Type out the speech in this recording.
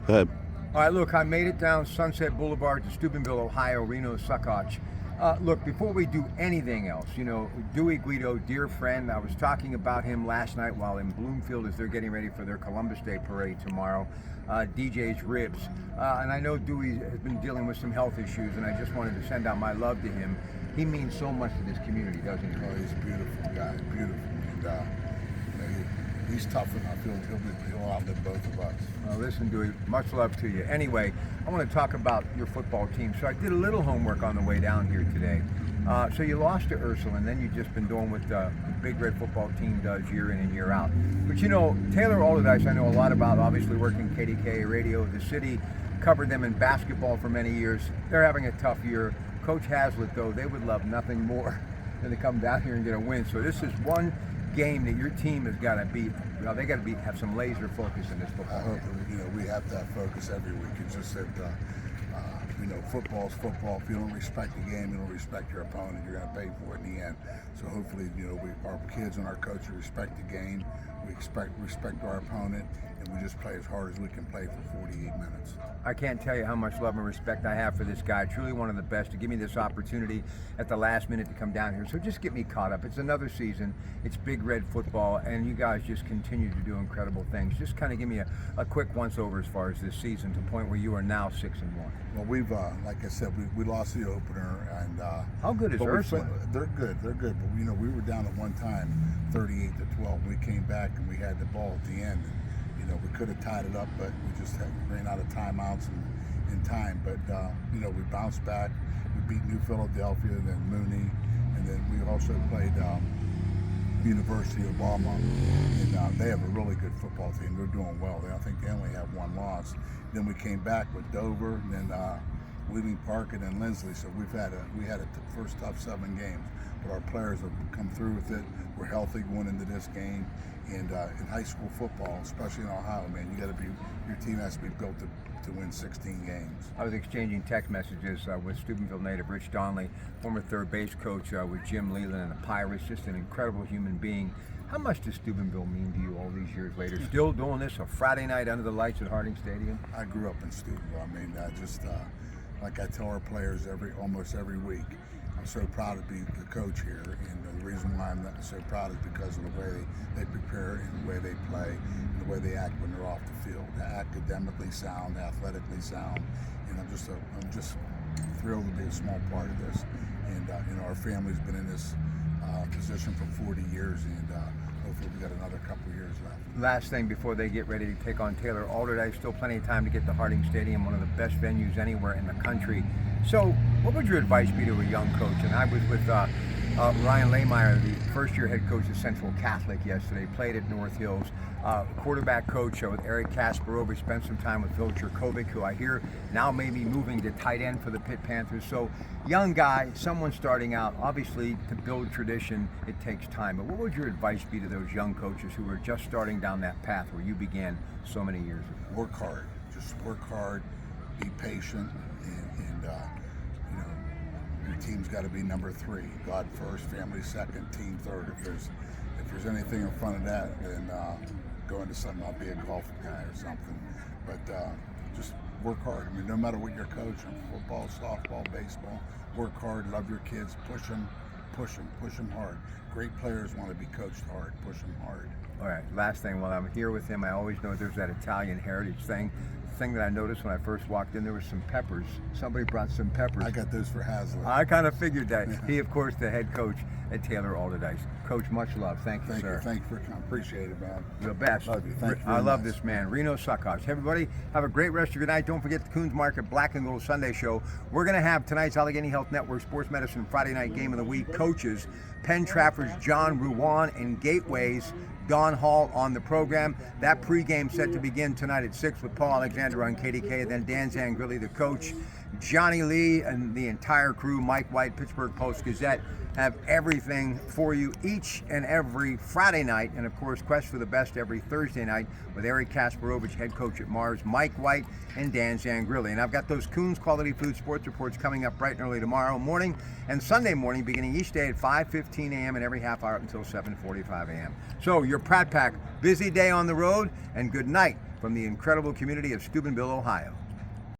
Go ahead. All right, look, I made it down Sunset Boulevard to Steubenville, Ohio, Reno Succoch. Look, before we do anything else, Dewey Guido, dear friend, I was talking about him last night while in Bloomfield as they're getting ready for their Columbus Day parade tomorrow. DJ's Ribs. And I know Dewey has been dealing with some health issues, and I just wanted to send out my love to him. He means so much to this community, doesn't he? Oh, he's a beautiful guy, beautiful. And he's tough enough. He'll outlive both of us. Well, listen, Dewey, much love to you. Anyway, I want to talk about your football team. So I did a little homework on the way down here today. So you lost to Ursula, and then you've just been doing what the Big Red football team does year in and year out. But Taylor Alderdice, I know a lot about, obviously working KDK Radio, the city, covered them in basketball for many years. They're having a tough year. Coach Hazlitt, though, they would love nothing more than to come down here and get a win. So this is one game that your team has got to beat. They got to have some laser focus in this football. I hope we have to have focus every week. It's just that football's football. If you don't respect the game, you don't respect your opponent, you're going to pay for it in the end. So hopefully, our kids and our coaches respect the game. We respect our opponent, and we just play as hard as we can play for 48 minutes. I can't tell you how much love and respect I have for this guy. Truly one of the best to give me this opportunity at the last minute to come down here. So just get me caught up. It's another season. It's Big Red football, and you guys just continue to do incredible things. Just kind of give me a quick once-over as far as this season, to the point where you are now 6-1. Well, we've, like I said, we lost the opener, and how good is Ursula? They're good. But we were down at one time, 38-12. We came back and we had the ball at the end. And, we could have tied it up, but we just ran out of timeouts in time. But we bounced back. We beat New Philadelphia, then Mooney, and then we also played University of Obama, and they have a really good football team. They're doing well. I think they only have one loss. Then we came back with Dover, and then Wheeling Park, and then Lindsley. So we had a first tough 7 games, but our players have come through with it. We're healthy going into this game, and in high school football, especially in Ohio, man, your team has to be built to win 16 games. I was exchanging text messages with Steubenville native Rich Donnelly, former third base coach with Jim Leland and the Pirates, just an incredible human being. How much does Steubenville mean to you all these years later? Still doing this a Friday night under the lights at Harding Stadium? I grew up in Steubenville. I mean, like I tell our players almost every week, I'm so proud to be the coach here, and the reason why I'm so proud is because of the way they prepare and the way they play and the way they act when they're off the field. They're academically sound, athletically sound, and I'm just thrilled to be a small part of this. And our family's been in this position for 40 years, and hopefully we got another couple years left. Last thing before they get ready to take on Taylor Alderdice, still plenty of time to get to Harding Stadium, one of the best venues anywhere in the country. So what would your advice be to a young coach? And I was with Ryan Lehmeyer, the first-year head coach at Central Catholic yesterday, played at North Hills. Quarterback coach with Eric Kasparovich, spent some time with Phil Cherkovic, who I hear now may be moving to tight end for the Pitt Panthers. So young guy, someone starting out, obviously to build tradition, it takes time. But what would your advice be to those young coaches who are just starting down that path where you began so many years ago? Work hard. Just work hard, be patient, and your team's got to be number 3. God first, family second, team third. If there's anything in front of that, then go into something. I'll be a golf guy or something. But just work hard. I mean, no matter what you're coaching, football, softball, baseball, work hard, love your kids, push them hard. Great players want to be coached hard, push them hard. All right, last thing, while I'm here with him, I always know there's that Italian heritage thing. The thing that I noticed when I first walked in, there was some peppers. Somebody brought some peppers. I got those for Hazlitt. I kind of figured that. He, of course, the head coach at Taylor Alderdice. Coach, much love. Thank you, sir. Thank you for coming. Appreciate it, man. The best. Love you. Thank you I love this man. Reno Succoch. Everybody, have a great rest of your night. Don't forget the Coons Market Black and Gold Sunday Show. We're going to have tonight's Allegheny Health Network Sports Medicine Friday Night Game of the Week coaches, Penn Trafford's John Ruwan and Gateway's Don Hall on the program. That pregame set to begin tonight at 6 with Paul Alexander on KDK, then Dan Zangrilli, the coach, Johnny Lee, and the entire crew, Mike White, Pittsburgh Post-Gazette, have everything for you each and every Friday night, and of course Quest for the Best every Thursday night with Eric Kasparovich, head coach at Mars, Mike White, and Dan Zangrilli. And I've got those Coons Quality Food Sports Reports coming up bright and early tomorrow morning and Sunday morning, beginning each day at 5:15 a.m. and every half hour up until 7:45 a.m. So your Pratt Pack. Busy day on the road, and good night from the incredible community of Steubenville, Ohio.